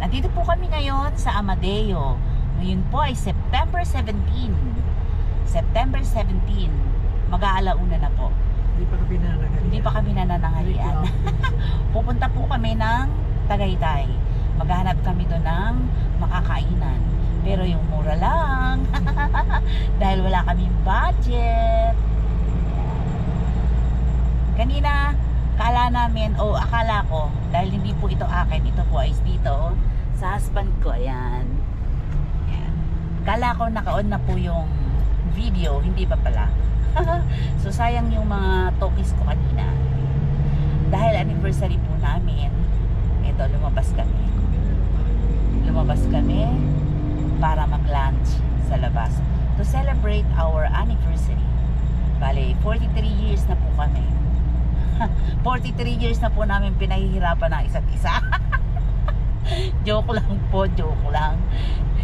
Nandito po kami ngayon sa Amadeo. Ngayon po ay September 17. September 17. Mag-aalauna na po. Hindi pa kami nananghalian. Hindi pa kami nananghalian. Pupunta po kami ng Tagaytay. Maghahanap kami doon ng makakainan. Pero yung mura lang. Dahil wala kaming budget. Kanina, akala ko, dahil hindi po ito akin, ito po ay dito, sa husband ko, ayan. Ayan. Kala ko naka-on na po yung video, hindi pa pala. So, sayang yung mga talkies ko kanina. Dahil anniversary po namin, ito, lumabas kami. Lumabas kami para mag-lunch sa labas to celebrate our anniversary. Bale, 43 years na po kami. 43 years na po namin pinahihirapan ng isa't isa. Joke lang po, joke lang.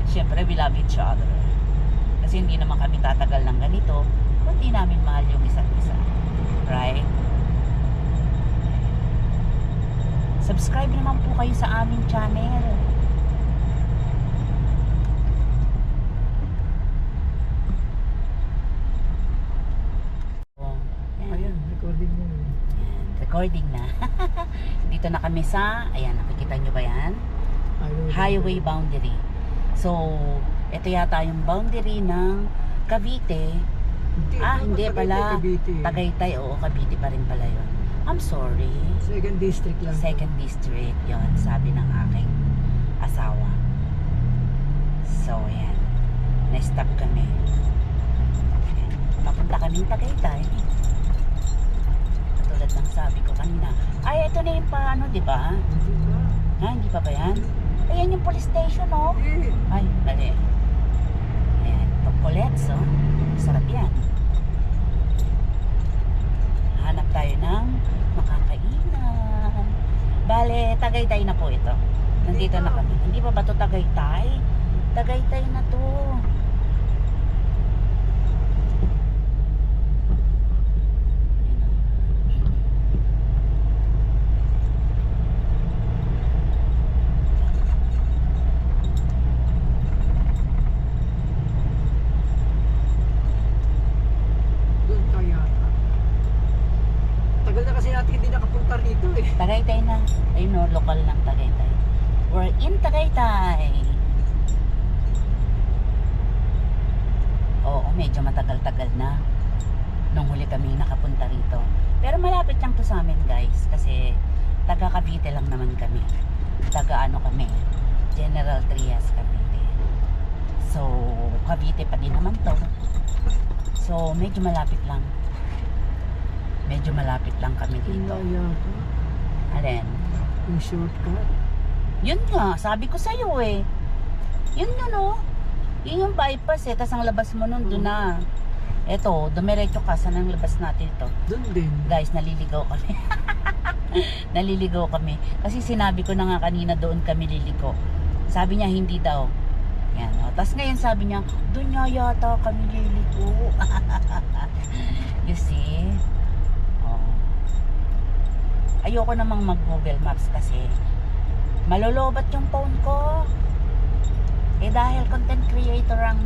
Siyempre, we love each other. Kasi hindi naman kami tatagal ng ganito kung di namin mahal yung isa't isa. Right? Subscribe naman po kayo sa aming channel. Ayan, recording mo. Recording na. Dito na kami sa, ayan, nakikita nyo ba yan? Highway boundary. So, ito yata yung boundary ng Cavite. Hindi pala. Tagaytay, oo, Cavite pa rin pala yun. I'm sorry. Second district lang. Second district, yon sabi ng aking asawa. So, ayan. Na-stop kami. Ayan. Papunta kami ng Tagaytay. Tulad ng sabi ko kanina. Ay, ito na yung paano, di ba? Ha, hindi pa ba yan? Ayan yung police station, oh. Ay, mali. Ayan, Pagkulets, oh. Sarap yan. Hanap tayo ng makakainan. Bale, Tagaytay na po ito. Nandito na kami. Hindi pa ba ito Tagaytay? Tagaytay na to. Tagaytay na. Ayun no, lokal ng Tagaytay. We're in Tagaytay. Oo, medyo matagal-tagal na nung huli kami nakapunta rito. Pero malapit lang to sa amin, guys. Kasi taga Cavite lang naman kami. Taga ano kami, General Trias, Cavite. So, Cavite pa din naman to. So, medyo malapit lang. Medyo malapit lang kami dito. Alin? Yung shortcut. Yun nga, sabi ko sa'yo eh. Yun yun oh. Yun yung bypass eh. Tapos ang labas mo nun, doon na. Eto, dumiretso ka. Saan ang labas natin ito? Doon din. Guys, naliligaw kami. Naliligaw kami. Kasi sinabi ko na nga kanina doon kami liliko. Sabi niya hindi daw. Yan oh. Tapos ngayon sabi niya, doon nga yata kami liliko. You see? Ayoko namang mag-Google Maps kasi malolobat yung phone ko. Eh dahil content creator ang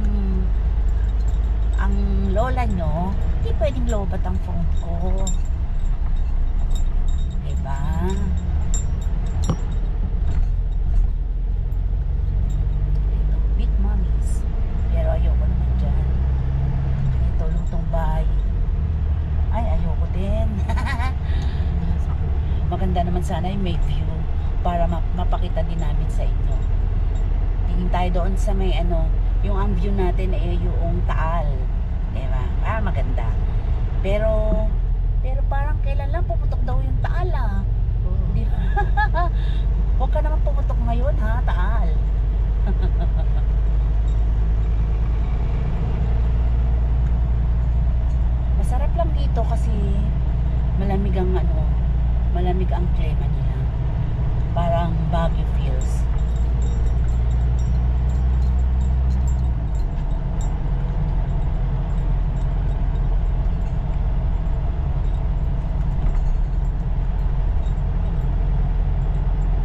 lola nyo, hindi pwedeng lobat ang phone ko. Diba? Ito, Big Mommies. Pero ayoko naman dyan. Ito, lutong bahay. Ay, ayoko din. Maganda naman sana yung may view para mapakita din namin sa inyo. Tingin tayo doon sa may ano, yung ang view natin ay yung Taal. Diba? Maganda. Pero parang kailan lang pumutok daw yung Taal ah. Diba? Huwag ka naman pumutok ngayon ha, Taal. Masarap lang dito kasi malamig ang malamig ang klima nila. Parang Baguio feels.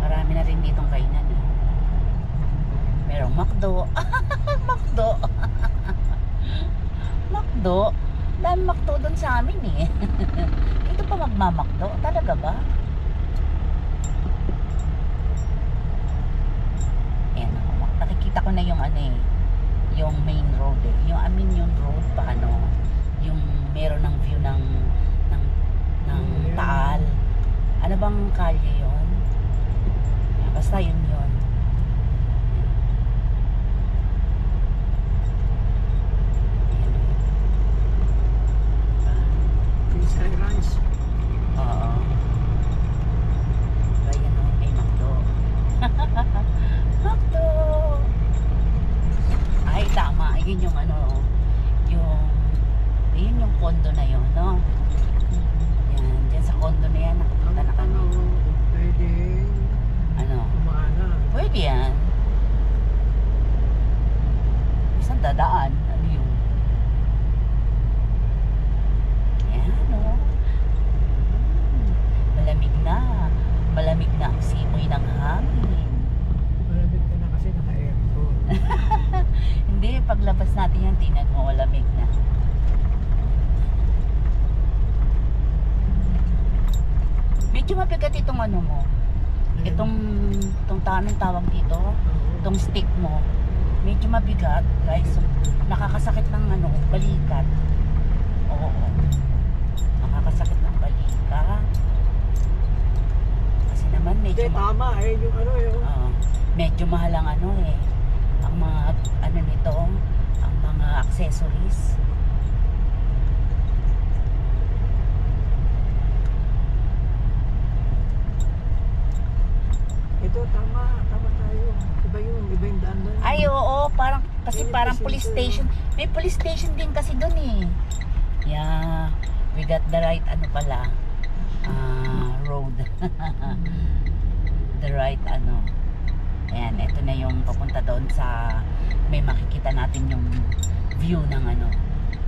Marami na rin ditong kainan eh. McDo. McDo. McDo. Dahil McDo doon sa amin eh. Dito pa magmamakdo. Talaga ba? Ayan, nakikita ko na yung ano eh. Yung main road eh. Yung yung road pa ano. Yung meron ng view ng Taal. Ano bang kalye yun? Basta yun yun. Sky Ranch. Oo. Ayan o, may McDo. McDo! Ay, tama. Yun yung ano, yun yung condo na yun, no? Yan, dyan sa condo na yan, nakapunta na kami. Pwede Ano? kumana. Pwede yan. Isang dadaan. Ano yun? Yan, o. Malamig na. Malamig na ang simoy ng hangin. Malamig ka na kasi naka-aircon. Hindi, paglabas natin yan, tingnan mo, malamig na. Medyo mabigat itong ano mo. Itong tanong tawag dito, itong stick mo. Medyo mabigat, guys. So, nakakasakit ng ano, balikat. Oo. Nakakasakit ng balikat. Kasi naman medyo Hindi, tama eh. Yung ano eh. medyo mahal ang ano eh. Ang mga ano nito, ang mga accessories. Ito, tama tayo. Iba yung daan doon. Ay, oo, kasi May parang police police station. May police station din kasi doon eh. Yeah, we got the right ano pala, road. The right ano. Ayan, ito na yung papunta doon sa, may makikita natin yung view ng ano,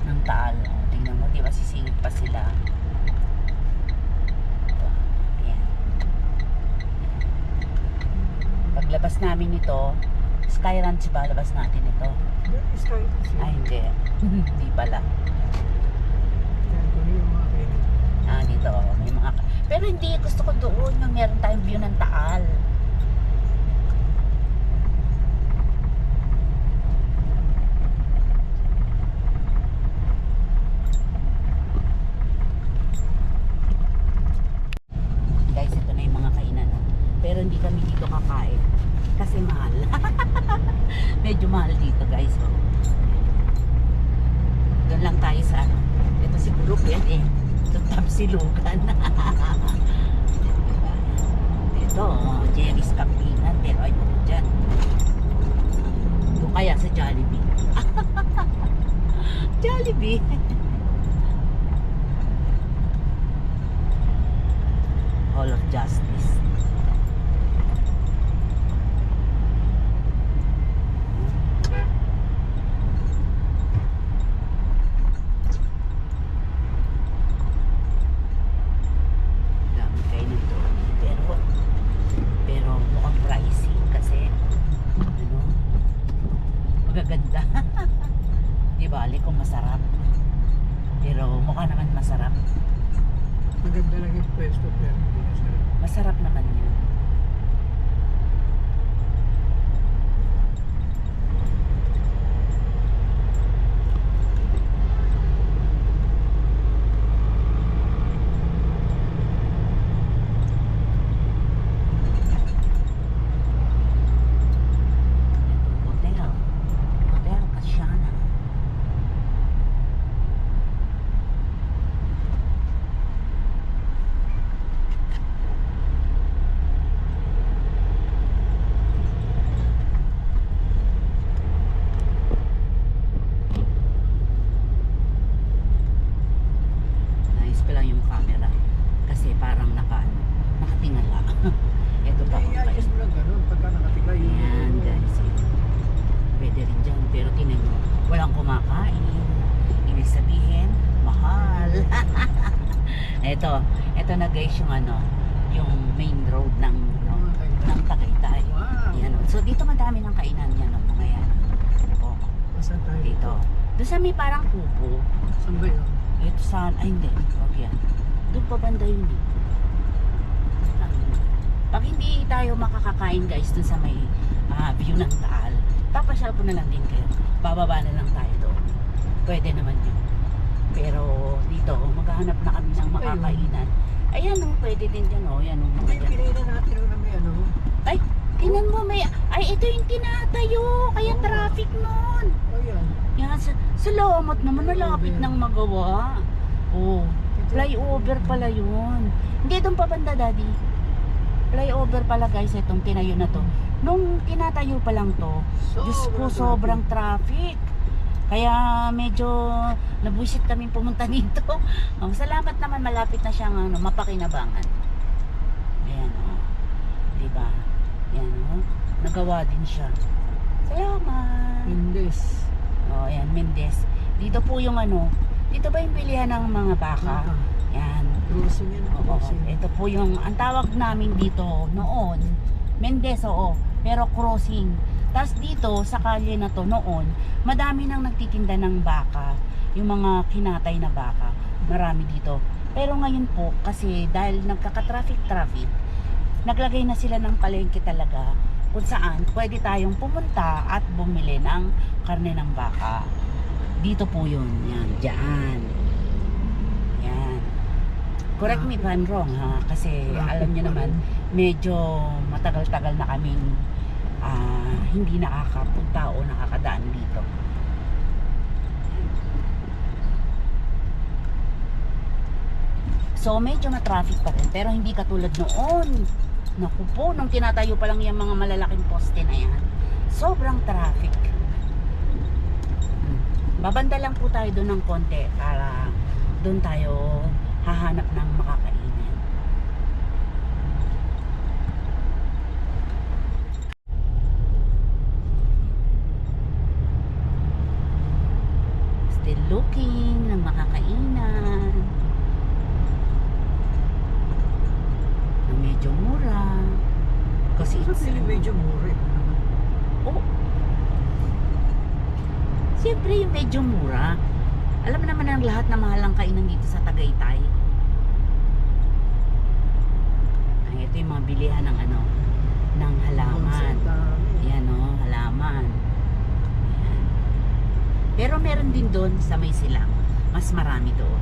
ng Taal. O, tingnan mo, di ba sisingit pa sila. Ito, ayan. Paglabas namin ito, Sky Ranch ba labas natin ito? Doon yung Sky Ranch. Ay, hindi. Hindi pala. Yan, doon yung mga kainan. Dito, may mga... Pero hindi, gusto ko doon yung meron tayong view ng Taal. Guys, ito na yung mga kainan. Pero hindi kami dito kakain. Kasi mahal. Medyo mahal dito, guys. Doon lang tayo sa ano. Ito si Brook yan eh. Ito Tapsilugan. Ito, Jerry's Kapinan. Pero ay po dyan. Ito kaya sa Jollibee. Jollibee. Hall of Justice. Dami kayo nito. Pero mukhang pricey kasi ano, magaganda. Di bali kung masarap. Pero mukha naman masarap. Maganda lang yung pwesto pero hindi na sarap. Masarap naman yun. Hotel. Hotel Kasiana. Nice pa lang yung camera. Kasi parang nakatingala. Ito pa Ay, ako ayos mo lang ganun pagka nakatigay yung... Ayan guys. Pwede rin dyan. Pero tinan nyo, walang kumakain. Ibig sabihin, mahal. Ito na guys yung ano, yung main road ng Tagaytay. Wow! Yan, oh. So dito madami ng kainan yan, mga yan. Saan tayo Dito. Doon sa may parang kubo. Saan ba yun? Ito saan? Ay hindi. Huwag yan. Doon pa banda yun eh. Pag hindi tayo makakakain guys doon sa may view ng Taal, papasyal ko na lang din kayo. Bababa na lang tayo doon. Pwede naman yun. Pero dito, maghahanap na kami ng makakainan. Ayan o, pwede din dyan o. Ayan o, mga dyan. Pinainan natin na may ano. Ay, tinan mo may... Ay, ito yung tinatayo. Kaya traffic nun. Oh, yan. Yan, salamat naman. Malapit nang magawa. Oh, flyover pala yun. Hindi doon pa banda, Daddy. Flyover pala guys, itong tinayo na to. Nung tinatayo pa lang to, Diyos ko, sobrang traffic. Kaya medyo nabwisit kami pumunta dito. Oh, salamat naman, malapit na siyang mapakinabangan. Ayan o. Oh. Diba? Ayan o. Oh. Nagawa din siya. Salamat. Mendes. Oh, ayan, Mendes. Dito po yung dito ba yung pilihan ng mga baka? Yan. Crossing yan. Oo, ito po yung, ang tawag namin dito noon, Mendes, oo, pero crossing. Tapos dito, sa kalye na to noon, madami nang nagtitinda ng baka, yung mga kinatay na baka, marami dito. Pero ngayon po, kasi dahil nagkaka-traffic, naglagay na sila ng palengke talaga, kung saan pwede tayong pumunta at bumili ng karne ng baka. Dito po yun, yan, dyan. Yan. Correct me if I'm wrong ha, kasi alam nyo naman, medyo matagal-tagal na kaming hindi nakakapunta o nakakadaan dito. So medyo na-traffic pa rin, pero hindi katulad noon. Naku po, nung tinatayo pa lang yung mga malalaking poste na yan, sobrang traffic. Babanda lang po tayo doon ng konti para doon tayo hahanap ng makakainan. Still looking ng makakainan na medyo mura kasi it's medyo mura. oh, siyempre yung medyo mura. Alam mo naman ang lahat na mahalang kainan dito sa Tagaytay. Ay, ito yung mga bilihan ng ng halaman. Ayan o, halaman. Ayan. Pero meron din doon sa may silang. Mas marami doon.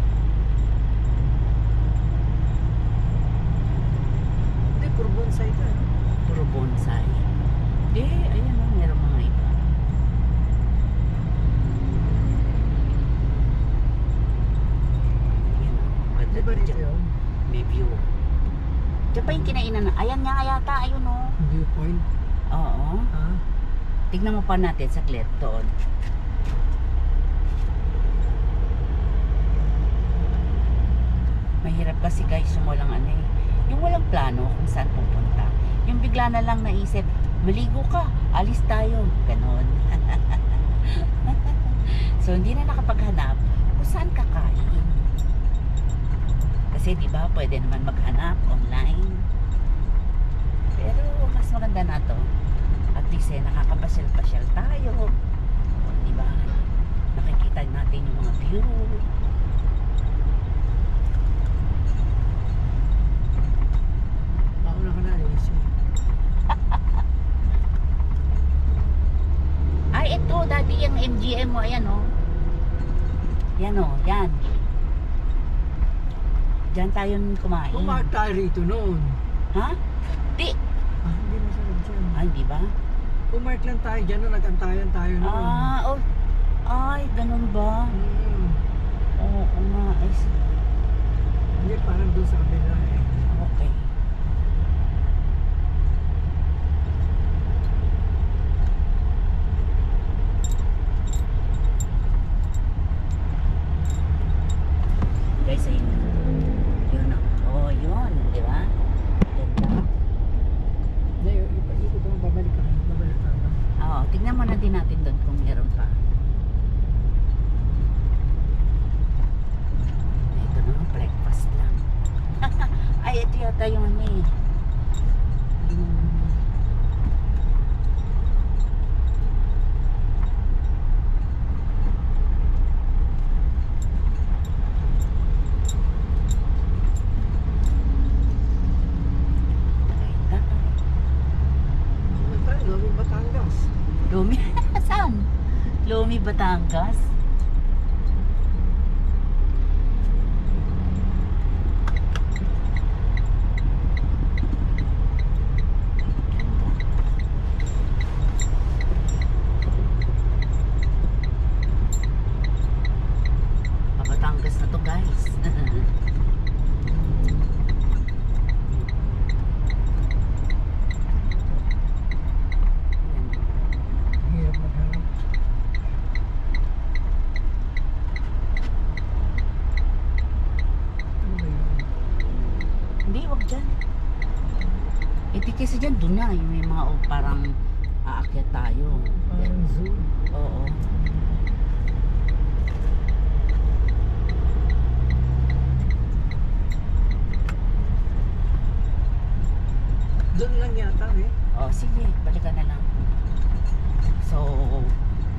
Hindi, puro bonsai ito. Puro bonsai. Ayan o, meron mga iba. Di ba rito yun? May view. Diyan pa yung kinainan na. Ayan nga yata, ayun o. Viewpoint? Oo. Ha? Tignan mo pa natin sa clip doon. Mahirap kasi guys yung walang yung walang plano kung saan pupunta. Yung bigla na lang naisip, maligo ka, alis tayo. Ganon. So hindi na nakapaghanap kung saan kakain. Kasi di ba pwede naman maghanap online. Pero mas maganda na to. At least nakakapasyal-pasyal tayo. Di ba? Nakikita natin yung mga view. Pauna ka na, AC. Ay, ito, dati yung MGM mo, ayan o. Yan o, yan. Diyan tayo kumain. Pumark tayo rito noon. Ha? Di. Hindi masarap dyan. Ay, di ba? Pumark lang tayo dyan noon, nag-antayan tayo noon. Oh. Ay, ganun ba? Oo nga. Ay, Hindi, parang doon sa kabila eh. okay. Guys, ayun. Yun o. Oh, yun. Di ba? Ganda. Hindi, ipag-ikot naman, babalik ka. Babalik ka. Oo, tignan mo na din natin doon kung meron pa. Ito na, breakfast lang. Ay, ito yata yung yung Lumi? Saan? Lumi, Batangas? Batangas na to, guys. Hirap maghanap. Ano ba yun? Hindi, wag dyan. Eh, di kasi dyan, doon na. Yung may mga parang aakyat tayo. Parang zoo. Oo. Doon lang yata eh. Oh, sige, balikan na lang. So,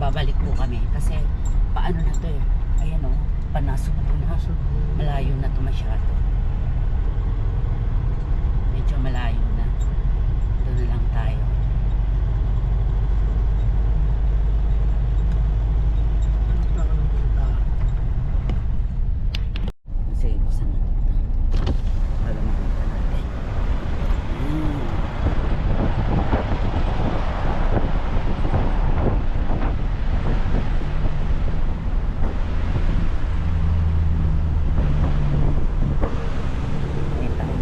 babalik po kami kasi paano na to eh. Ayan oh, panasok po na. Malayo na to masyado. Medyo malayo na. Doon na lang tayo. Ano pa ka ng punta? Sige, buksan na ito. Para makita natin. Ayan tayo.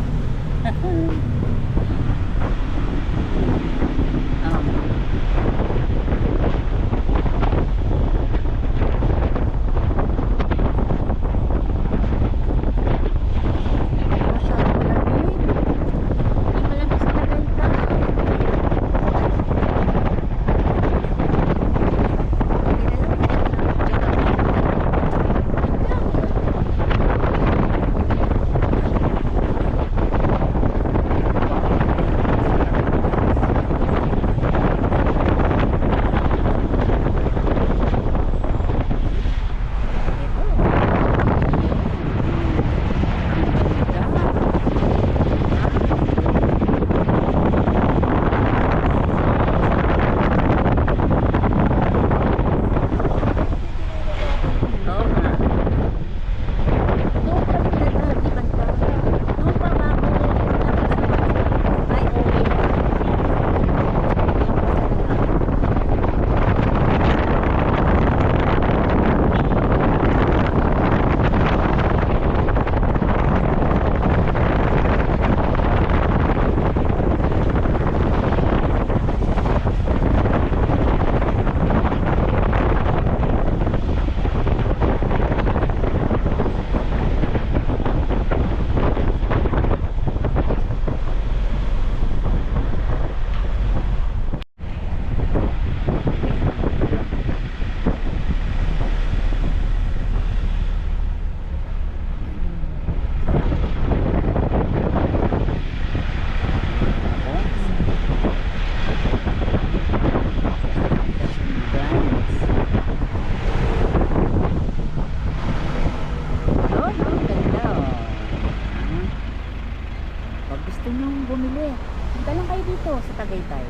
Punta lang kayo dito sa Tagaytay.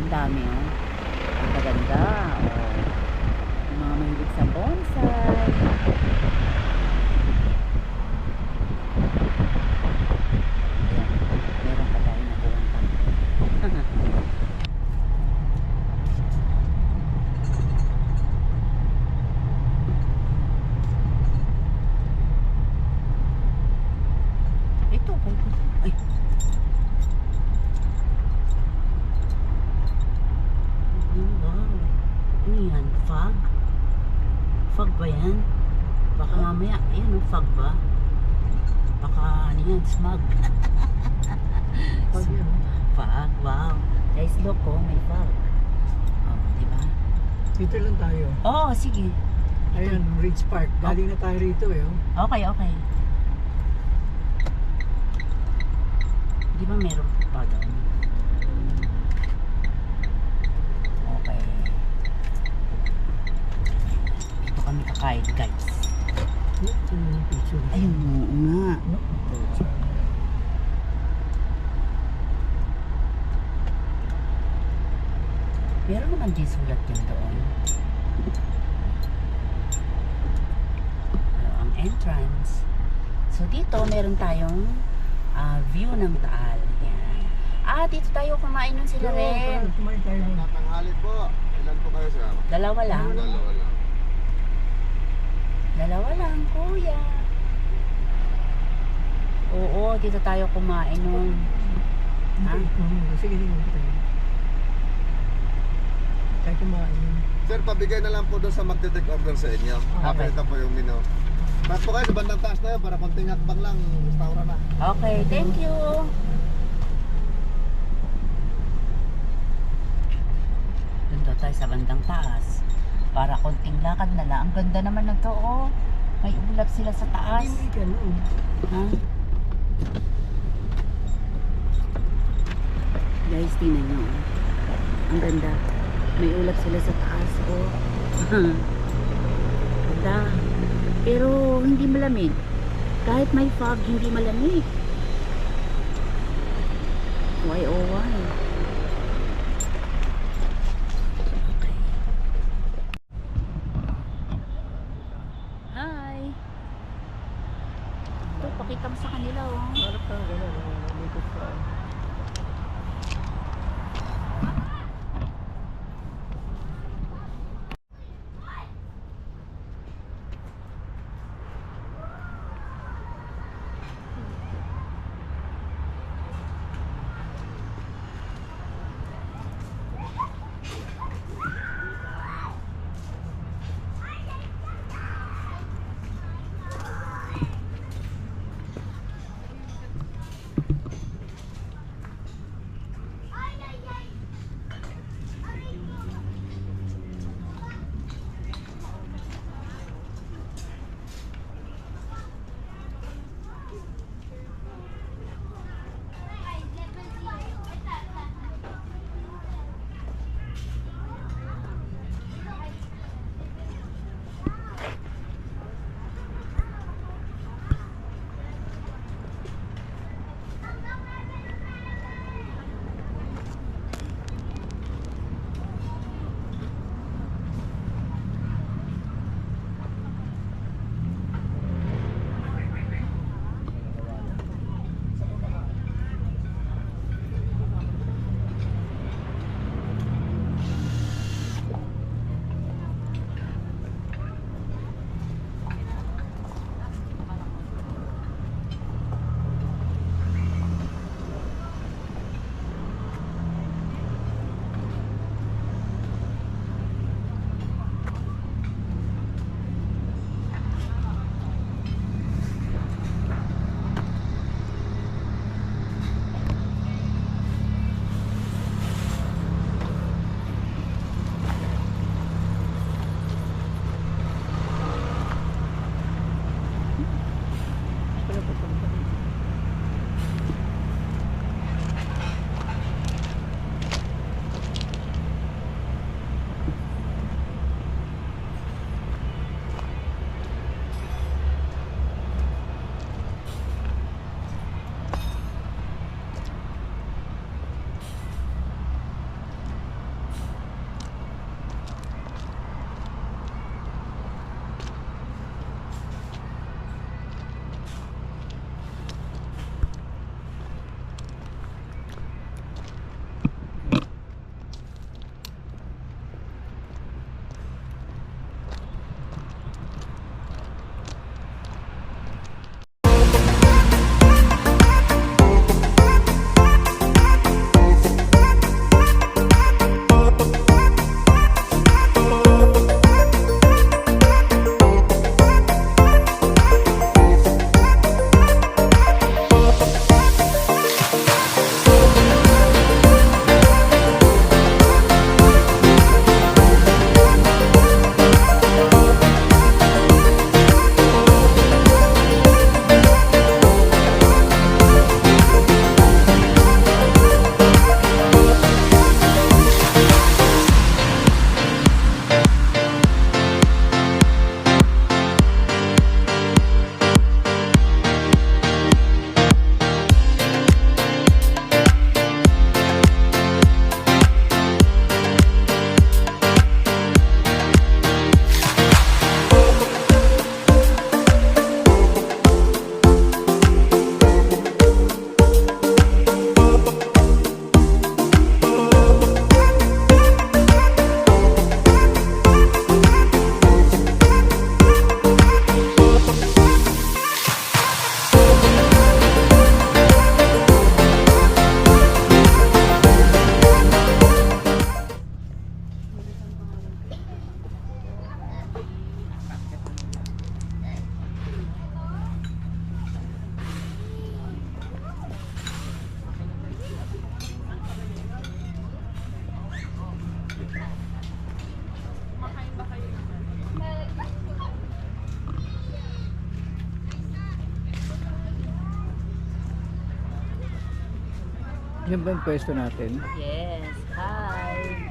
Ang dami oh. Ang ganda oh. Yung mga mahilig sa bonsai. Ayan. Meron pa tayo na buwang tanto. Ito pa ito. Ay. Wow. Ano yan? Fog? Fog ba yan? Baka mamaya, ayan o, fog ba? Baka ano yan, smog. Pag yan. Fog, wow. Guys, look oh, may fog. Oh, diba? Dito lang tayo. Oo, sige. Ayan, Ridge Park. Galing na tayo rito eh. Oh. Okay, okay. Di ba meron pa doon? Okay. Ito kami kakain, guys. Picture. Ayun, oo nga. No? Meron naman din sulat yan doon. Ang entrance. So dito meron tayong view ng Taal. Yan. Dito tayo kumain nun sila rin. Kumain tayo. Natanghali po. Ilan po kayo sir? Dalawa lang. Dalawa lang. Dalawa lang, kuya. Oo, dito tayo kumain nun. Ha? Sige, sige. Tayo kumain. Sir, pabigay na lang po doon sa magte-take order sa inyo. Okay. Ito po yung menu. Mas po kayo sa bandang taas na yun para konting hakbang lang. Restaurant na. Okay, thank you. Doon daw tayo sa bandang taas. Para konting lakad na lang. Ang ganda naman na to, oh. May ulap sila sa taas. Hindi ka no. Ha? Guys, tingnan nyo. Ang ganda. May ulap sila sa taas, oh. Ganda. Pero hindi malamig. Kahit may fog, hindi malamig. Why oh why? Okay. Hi! Ito, pakita mo sa kanila, oh. Harap ka gano'n. Likod ka. Yan ba yung pwesto natin? Yes, hi!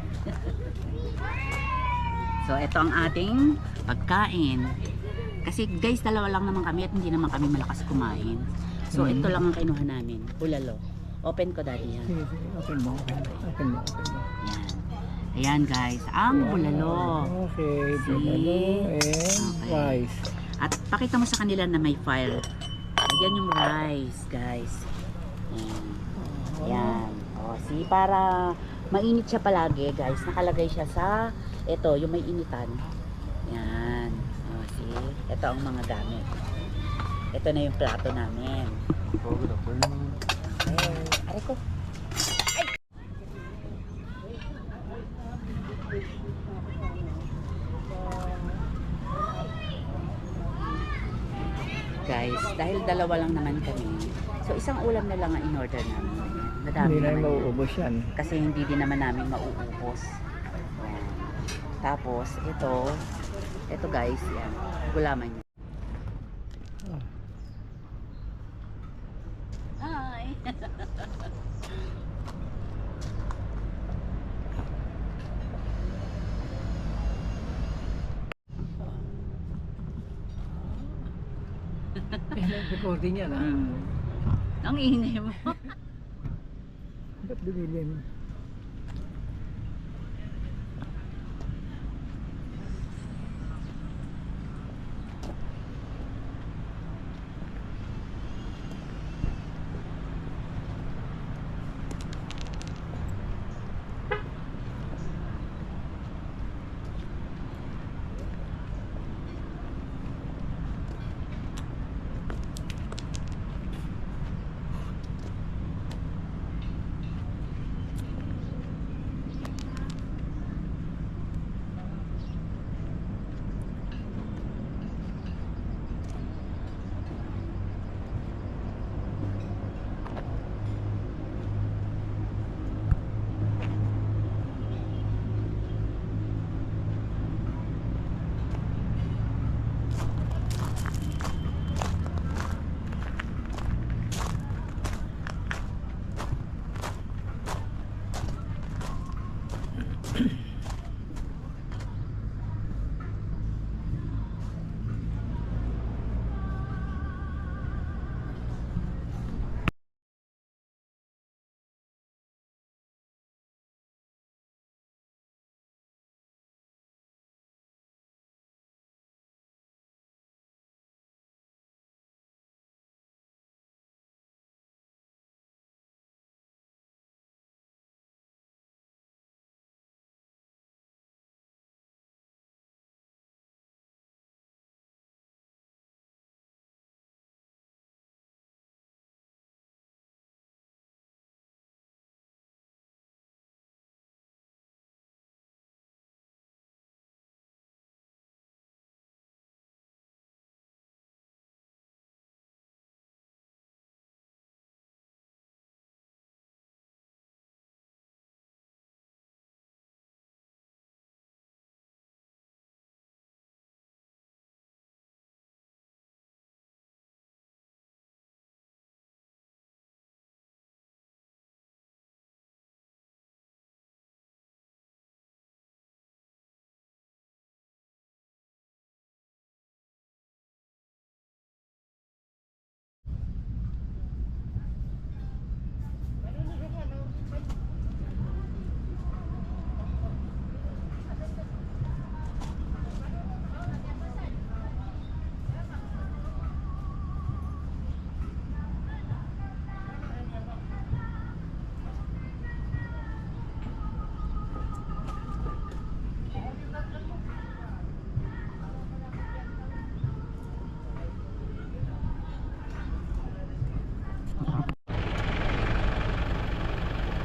So, ito ang ating pagkain. Kasi guys, dalawa lang naman kami at hindi naman kami malakas kumain. So, ito lang ang kinuha namin. Bulalo. Open ko, daddy, yan. Sige, sige. Open mo. Open mo. Yan. Ayan guys, ang bulalo. Okay, See? bulalo and Okay. rice. At pakita mo sa kanila na may fire. Ayan yung rice, guys. Ayan. Ayan. O, see, para mainit siya palagi, guys. Nakalagay siya sa, ito, yung may initan. Ayan. O, see, ito ang mga gamit. Ito na yung plato namin. Okay. Aray ko. Guys, dahil dalawa lang naman kami, so isang ulam na lang ang in-order namin. Madami Hindi na naman yan. mauubos yan. Kasi hindi din naman namin mauubos. Yan. Tapos, ito guys, yan, gulaman niya. Hi! Recording yan, ha? Ang ingay mo. Ba't dumilim?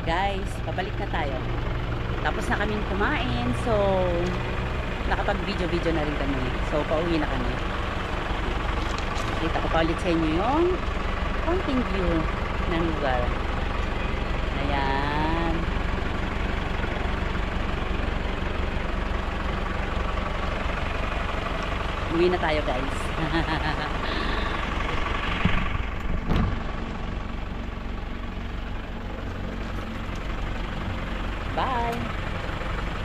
Guys, pabalik na tayo. Tapos na kaming kumain, so nakapag-video-video na rin kami. So, pauwi na kami. Kita ko pa ulit sa inyo yung konting view ng lugar. Ayan. Uwi na tayo, guys. Bye!